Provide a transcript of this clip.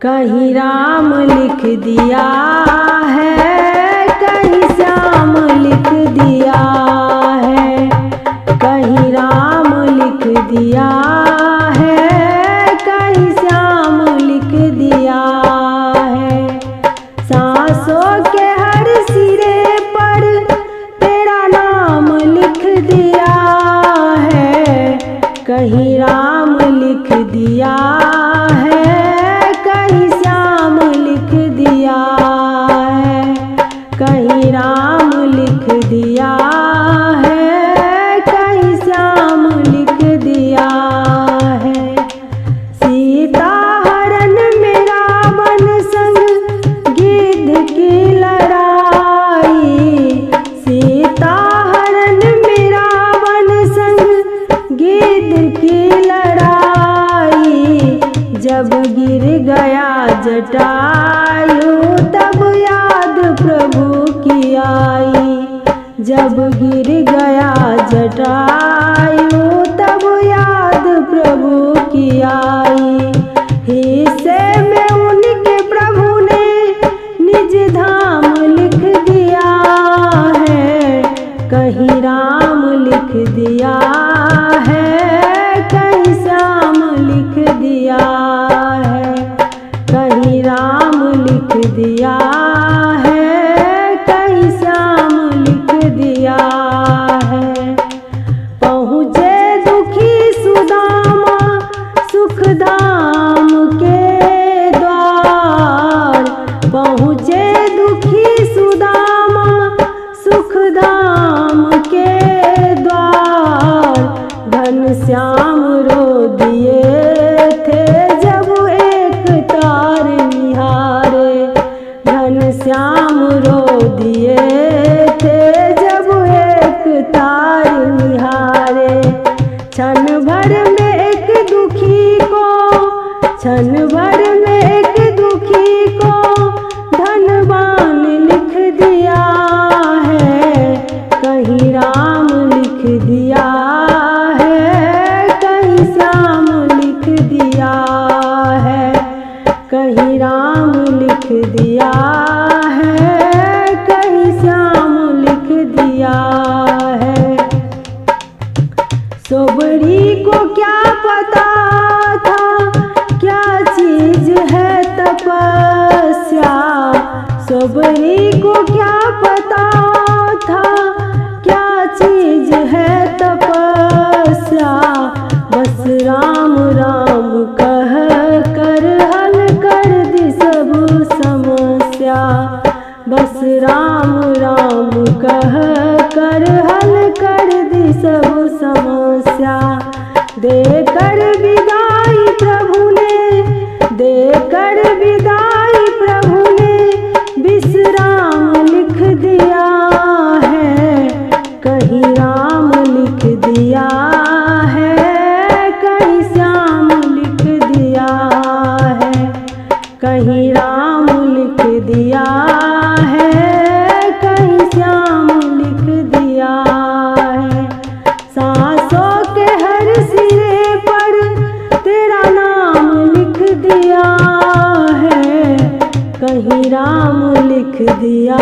कहीं राम लिख दिया है, कहीं श्याम लिख दिया है, कहीं राम लिख दिया है, कहीं श्याम लिख दिया है। सांसों के हर सिरे पर तेरा नाम लिख दिया है, कहीं राम लिख दिया है, कहीं श्याम लिख दिया है, कहीं राम लिख दिया है, कहीं श्याम लिख दिया है। सीता हरण में रावण संग गिद्ध की लड़ाई, सीता हरण में रावण संग गिद्ध की लड़ाई। जब गिर गया जटायु तब याद प्रभु की आई, जब गिर गया जटायु तब याद प्रभु की आई। हिस्से में उनके प्रभु ने निज धाम लिख दिया है, कहीं राम लिख दिया है, कहीं श्याम लिख दिया है, कहीं राम लिख दिया है, कहीं श्याम लिख दिया है। पहुँचे दुखी सुदामा सुखधाम के द्वार, पहुँचे दुखी सुदामा सुखधाम के द्वार। घनश्याम रो दिए थे जब एक तार निहारे, घनश्याम रो दिए थे जब एक तार निहारे। क्षण भर में एक दुखी को, क्षण भर में एक दुखी को धनवान लिख दिया है, कहीं राम लिख दिया है, कहीं श्याम लिख दिया है, कहीं राम लिख दिया है, कहीं श्याम लिख दिया है। सोबरी को क्या पता था क्या चीज है तपस्या, सोबरी को क्या पता था क्या चीज है तपस्या। बस राम राम कह कर हल कर दी सब समस्या, बस राम राम कह कर हल कर दी सब समस्या। देकर विदाई प्रभु ने, देकर विदाई प्रभु ने विश्राम लिख दिया है, कहीं राम लिख दिया है, कहीं श्याम लिख दिया है, कहीं राम लिख दिया है, कहीं श्याम लिख दिया है। सांसों के हर सिरे पर तेरा नाम लिख दिया है, कहीं राम लिख दिया